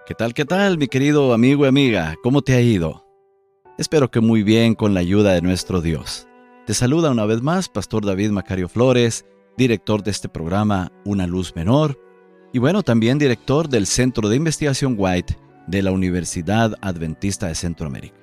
Qué tal, mi querido amigo y amiga? ¿Cómo te ha ido? Espero que muy bien con la ayuda de nuestro Dios. Te saluda una vez más Pastor David Macario Flores, director de este programa Una Luz Menor, y bueno, también director del Centro de Investigación White de la Universidad Adventista de Centroamérica.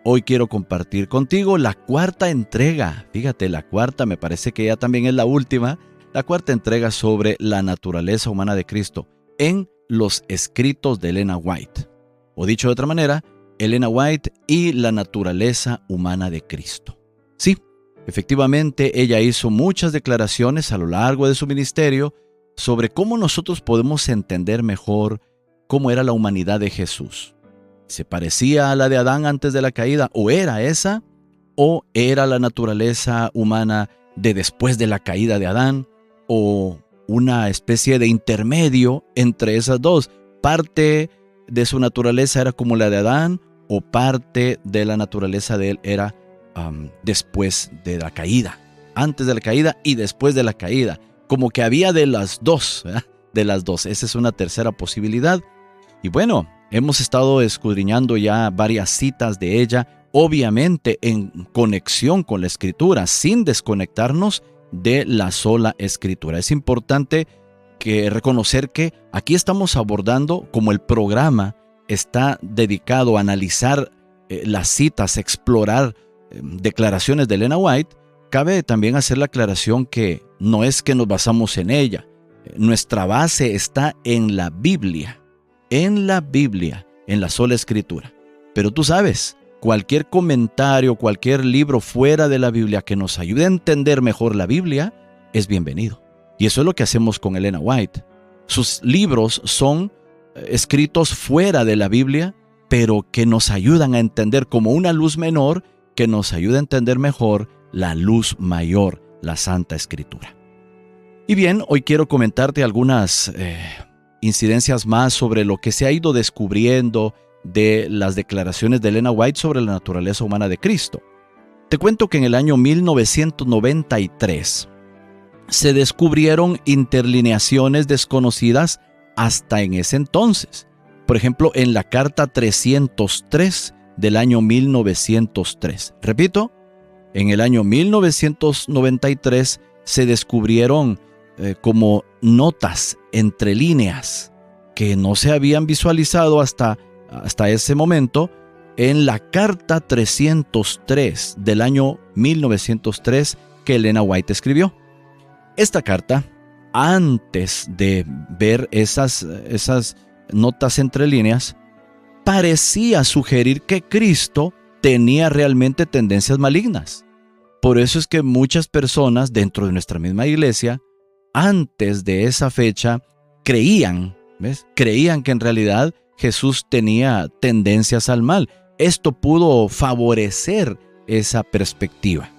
Hoy quiero compartir contigo la cuarta entrega. Fíjate, la cuarta, me parece que ya también es la última, la cuarta entrega sobre la naturaleza humana de Cristo en los escritos de Elena White. O dicho de otra manera, Elena White y la naturaleza humana de Cristo. Sí, efectivamente, ella hizo muchas declaraciones a lo largo de su ministerio sobre cómo nosotros podemos entender mejor cómo era la humanidad de Jesús. ¿Se parecía a la de Adán antes de la caída? ¿O era esa? ¿O era la naturaleza humana de después de la caída de Adán? ¿O una especie de intermedio entre esas dos? ¿Parte de su naturaleza era como la de Adán? ¿O parte de la naturaleza de él era después de la caída? Antes de la caída y después de la caída. Como que había de las dos, ¿verdad? De las dos. Esa es una tercera posibilidad. Y bueno, hemos estado escudriñando ya varias citas de ella, obviamente en conexión con la Escritura, sin desconectarnos de la sola Escritura. Es importante reconocer que aquí estamos abordando, como el programa está dedicado a analizar las citas, explorar declaraciones de Elena White, cabe también hacer la aclaración que no es que nos basamos en ella. Nuestra base está en la Biblia. En la sola Escritura. Pero tú sabes, cualquier comentario, cualquier libro fuera de la Biblia que nos ayude a entender mejor la Biblia, es bienvenido. Y eso es lo que hacemos con Elena White. Sus libros son escritos fuera de la Biblia, pero que nos ayudan a entender como una luz menor, que nos ayuda a entender mejor la luz mayor, la Santa Escritura. Y bien, hoy quiero comentarte algunas incidencias más sobre lo que se ha ido descubriendo de las declaraciones de Elena White sobre la naturaleza humana de Cristo. Te cuento que en el año 1993 se descubrieron interlineaciones desconocidas hasta en ese entonces. Por ejemplo, en la carta 303 del año 1903. Repito, en el año 1993 se descubrieron como notas entre líneas que no se habían visualizado hasta ese momento en la carta 303 del año 1903 que Elena White escribió. Esta carta, antes de ver esas notas entre líneas, parecía sugerir que Cristo tenía realmente tendencias malignas. Por eso es que muchas personas dentro de nuestra misma iglesia, antes de esa fecha, creían que en realidad Jesús tenía tendencias al mal. Esto pudo favorecer esa perspectiva.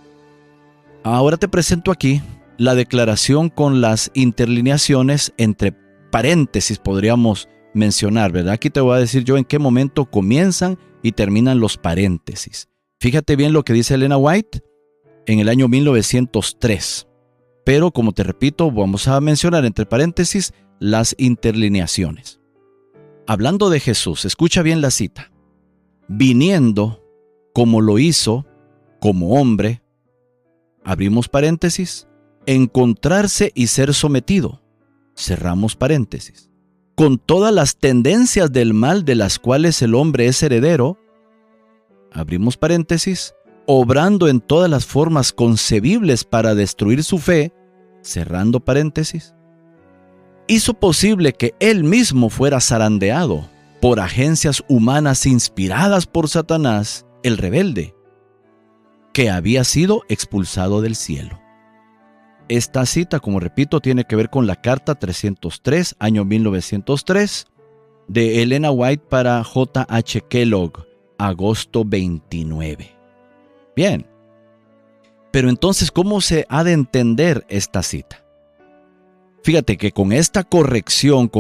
Ahora te presento aquí la declaración con las interlineaciones entre paréntesis, podríamos mencionar, ¿verdad? Aquí te voy a decir yo en qué momento comienzan y terminan los paréntesis. Fíjate bien lo que dice Elena White en el año 1903. Pero, como te repito, vamos a mencionar entre paréntesis las interlineaciones. Hablando de Jesús, escucha bien la cita. Viniendo como lo hizo, como hombre, abrimos paréntesis, encontrarse y ser sometido, cerramos paréntesis, con todas las tendencias del mal de las cuales el hombre es heredero, abrimos paréntesis, obrando en todas las formas concebibles para destruir su fe, cerrando paréntesis, hizo posible que él mismo fuera zarandeado por agencias humanas inspiradas por Satanás, el rebelde, que había sido expulsado del cielo. Esta cita, como repito, tiene que ver con la carta 303, año 1903, de Elena White para J.H. Kellogg, agosto 29. Bien, pero entonces, ¿cómo se ha de entender esta cita? Fíjate que con esta corrección,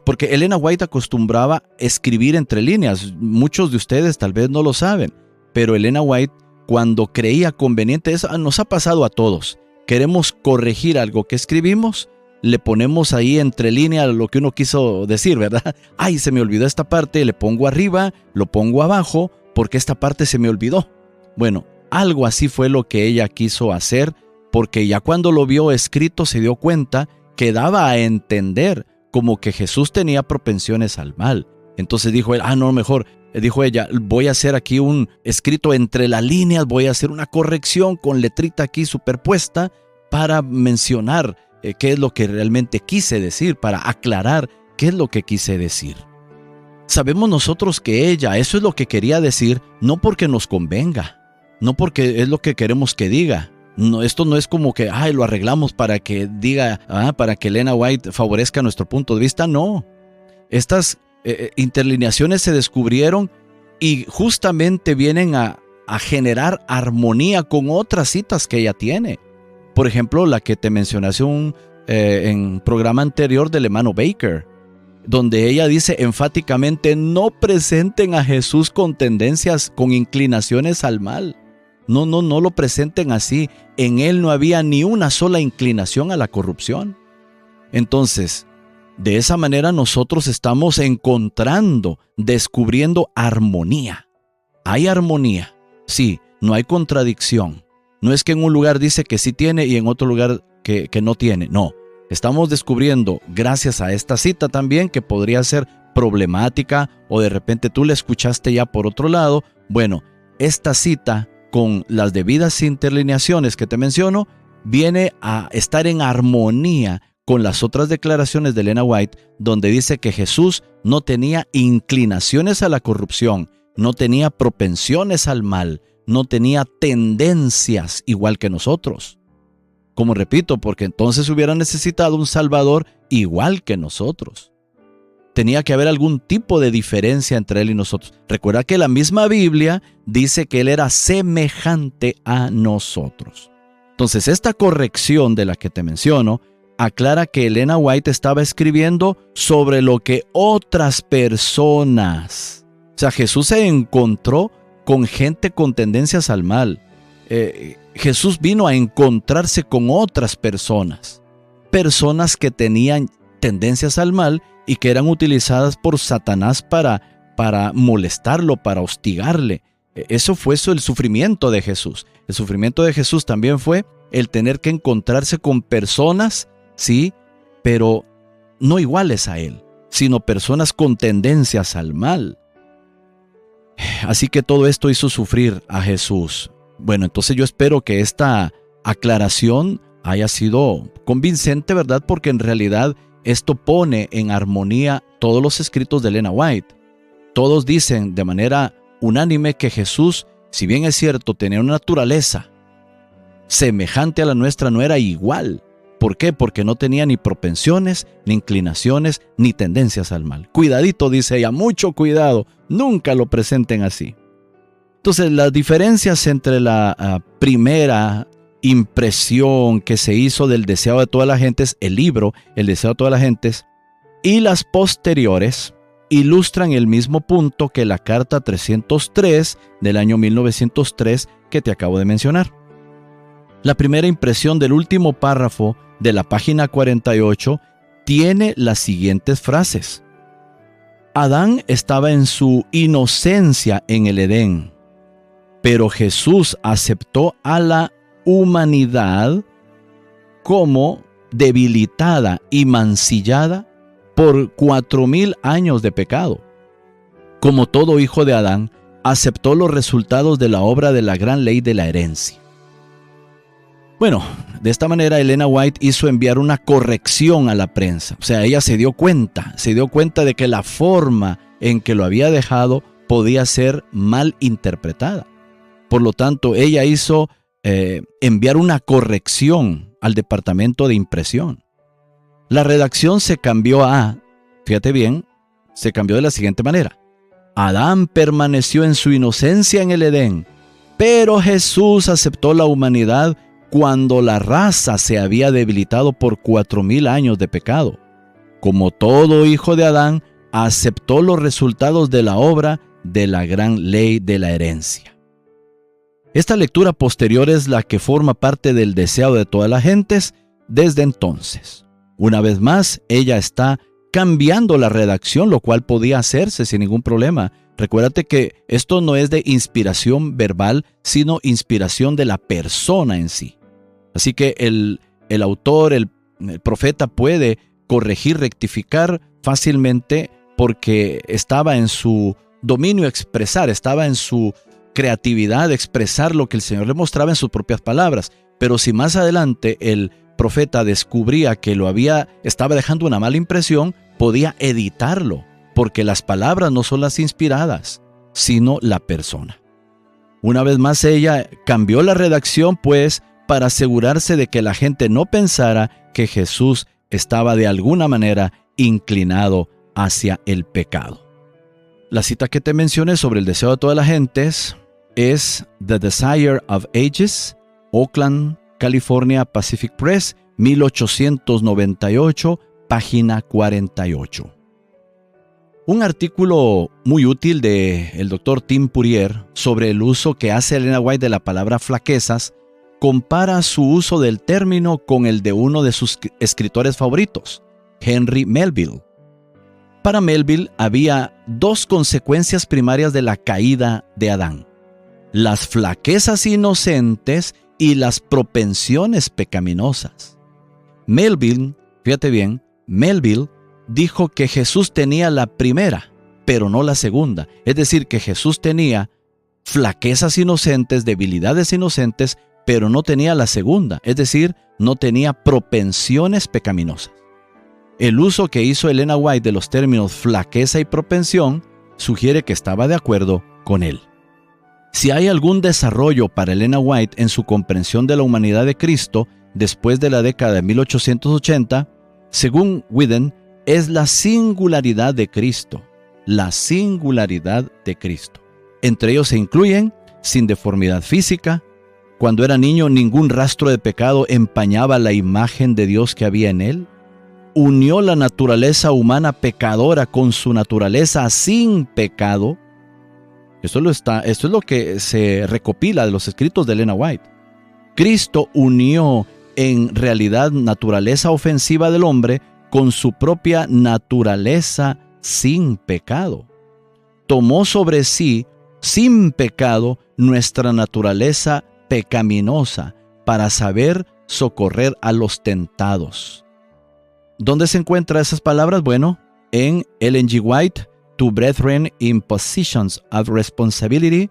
porque Elena White acostumbraba escribir entre líneas, muchos de ustedes tal vez no lo saben, pero Elena White, cuando creía conveniente, eso nos ha pasado a todos, queremos corregir algo que escribimos, le ponemos ahí entre línea lo que uno quiso decir, ¿verdad? Ay, se me olvidó esta parte, le pongo arriba, lo pongo abajo, porque esta parte se me olvidó. Bueno, algo así fue lo que ella quiso hacer, porque ya cuando lo vio escrito se dio cuenta que daba a entender como que Jesús tenía propensiones al mal. Entonces dijo él, no, mejor, dijo ella, voy a hacer aquí un escrito entre las líneas, voy a hacer una corrección con letrita aquí superpuesta para mencionar qué es lo que realmente quise decir, para aclarar qué es lo que quise decir. Sabemos nosotros que ella, eso es lo que quería decir, no porque nos convenga, no porque es lo que queremos que diga. No, esto no es como que lo arreglamos para que diga, para que Elena White favorezca nuestro punto de vista. No, estas interlineaciones se descubrieron y justamente vienen a generar armonía con otras citas que ella tiene. Por ejemplo, la que te mencioné hace en un programa anterior del hermano Baker, donde ella dice enfáticamente, no presenten a Jesús con tendencias, con inclinaciones al mal. No lo presenten así. En él no había ni una sola inclinación a la corrupción. Entonces, de esa manera nosotros estamos encontrando, descubriendo armonía. Hay armonía, sí, no hay contradicción. No es que en un lugar dice que sí tiene y en otro lugar que no tiene. No, estamos descubriendo, gracias a esta cita también, que podría ser problemática o de repente tú la escuchaste ya por otro lado. Bueno, esta cita con las debidas interlineaciones que te menciono, viene a estar en armonía con las otras declaraciones de Elena White, donde dice que Jesús no tenía inclinaciones a la corrupción, no tenía propensiones al mal, no tenía tendencias igual que nosotros. Como repito, porque entonces hubiera necesitado un Salvador igual que nosotros. Tenía que haber algún tipo de diferencia entre él y nosotros. Recuerda que la misma Biblia dice que él era semejante a nosotros. Entonces, esta corrección de la que te menciono aclara que Elena White estaba escribiendo sobre lo que otras personas. O sea, Jesús se encontró con gente con tendencias al mal. Jesús vino a encontrarse con otras personas. Personas que tenían tendencias al mal y que eran utilizadas por Satanás para molestarlo, para hostigarle. Eso fue el sufrimiento de Jesús. El sufrimiento de Jesús también fue el tener que encontrarse con personas, sí, pero no iguales a él, sino personas con tendencias al mal. Así que todo esto hizo sufrir a Jesús. Bueno, entonces yo espero que esta aclaración haya sido convincente, ¿verdad? Porque en realidad esto pone en armonía todos los escritos de Elena White. Todos dicen de manera unánime que Jesús, si bien es cierto, tenía una naturaleza semejante a la nuestra, no era igual. ¿Por qué? Porque no tenía ni propensiones, ni inclinaciones, ni tendencias al mal. Cuidadito, dice ella, mucho cuidado, nunca lo presenten así. Entonces, las diferencias entre la primera impresión que se hizo del deseado de todas las gentes, el libro, el deseo de todas las gentes, y las posteriores, ilustran el mismo punto que la carta 303 del año 1903 que te acabo de mencionar. La primera impresión del último párrafo de la página 48 tiene las siguientes frases. Adán estaba en su inocencia en el Edén, pero Jesús aceptó a la humanidad como debilitada y mancillada por 4000 años de pecado. Como todo hijo de Adán, aceptó los resultados de la obra de la gran ley de la herencia. Bueno, de esta manera Elena White hizo enviar una corrección a la prensa. O sea, ella se dio cuenta de que la forma en que lo había dejado podía ser mal interpretada. Por lo tanto, ella hizo enviar una corrección al departamento de impresión. La redacción se cambió fíjate bien, se cambió de la siguiente manera. Adán permaneció en su inocencia en el Edén, pero Jesús aceptó la humanidad cuando la raza se había debilitado por 4000 años de pecado. Como todo hijo de Adán, aceptó los resultados de la obra de la gran ley de la herencia. Esta lectura posterior es la que forma parte del deseado de todas las gentes desde entonces. Una vez más, ella está cambiando la redacción, lo cual podía hacerse sin ningún problema. Recuérdate que esto no es de inspiración verbal, sino inspiración de la persona en sí. Así que el autor, el profeta puede corregir, rectificar fácilmente porque estaba en su dominio expresar, estaba en su creatividad expresar lo que el Señor le mostraba en sus propias palabras. Pero si más adelante el profeta descubría que estaba dejando una mala impresión, podía editarlo, porque las palabras no son las inspiradas, sino la persona. Una vez más ella cambió la redacción, pues, para asegurarse de que la gente no pensara que Jesús estaba de alguna manera inclinado hacia el pecado. La cita que te mencioné sobre el deseo de todas las gentes es The Desire of Ages, Oakland, California, Pacific Press, 1898, página 48. Un artículo muy útil del Dr. Tim Purrier sobre el uso que hace Elena White de la palabra flaquezas compara su uso del término con el de uno de sus escritores favoritos, Henry Melville. Para Melville había dos consecuencias primarias de la caída de Adán: las flaquezas inocentes y las propensiones pecaminosas. Melville, fíjate bien, Melville dijo que Jesús tenía la primera, pero no la segunda. Es decir, que Jesús tenía flaquezas inocentes, debilidades inocentes, pero no tenía la segunda. Es decir, no tenía propensiones pecaminosas. El uso que hizo Elena White de los términos flaqueza y propensión sugiere que estaba de acuerdo con él. Si hay algún desarrollo para Elena White en su comprensión de la humanidad de Cristo después de la década de 1880, según Whedon, es la singularidad de Cristo. La singularidad de Cristo. Entre ellos se incluyen sin deformidad física. Cuando era niño, ningún rastro de pecado empañaba la imagen de Dios que había en él. Unió la naturaleza humana pecadora con su naturaleza sin pecado. Esto es lo que se recopila de los escritos de Elena White. Cristo unió en realidad naturaleza ofensiva del hombre con su propia naturaleza sin pecado. Tomó sobre sí, sin pecado, nuestra naturaleza pecaminosa para saber socorrer a los tentados. ¿Dónde se encuentran esas palabras? Bueno, en Ellen G. White, To Brethren in Positions of Responsibility,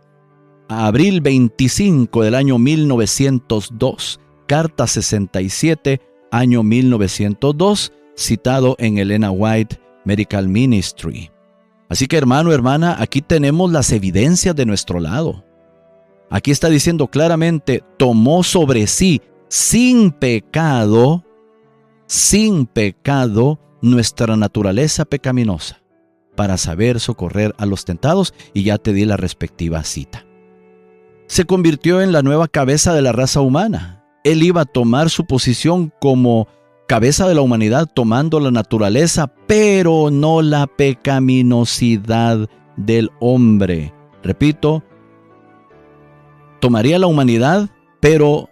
a abril 25 del año 1902, carta 67, año 1902, citado en Elena White Medical Ministry. Así que hermano, hermana, aquí tenemos las evidencias de nuestro lado. Aquí está diciendo claramente, tomó sobre sí, sin pecado, nuestra naturaleza pecaminosa, para saber socorrer a los tentados, y ya te di la respectiva cita. Se convirtió en la nueva cabeza de la raza humana. Él iba a tomar su posición como cabeza de la humanidad, tomando la naturaleza, pero no la pecaminosidad del hombre. Repito, tomaría la humanidad, pero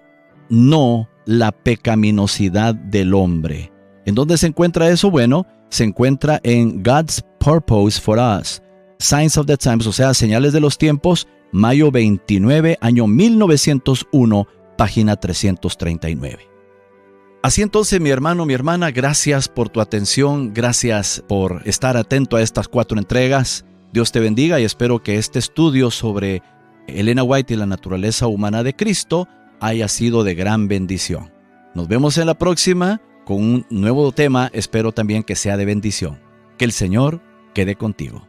no la pecaminosidad del hombre. ¿En dónde se encuentra eso? Bueno, se encuentra en God's Purpose for Us, Signs of the Times, o sea, Señales de los Tiempos, mayo 29, año 1901, página 339. Así entonces, mi hermano, mi hermana, gracias por tu atención, gracias por estar atento a estas 4 entregas. Dios te bendiga y espero que este estudio sobre Elena White y la naturaleza humana de Cristo haya sido de gran bendición. Nos vemos en la próxima con un nuevo tema, espero también que sea de bendición. Que el Señor quede contigo.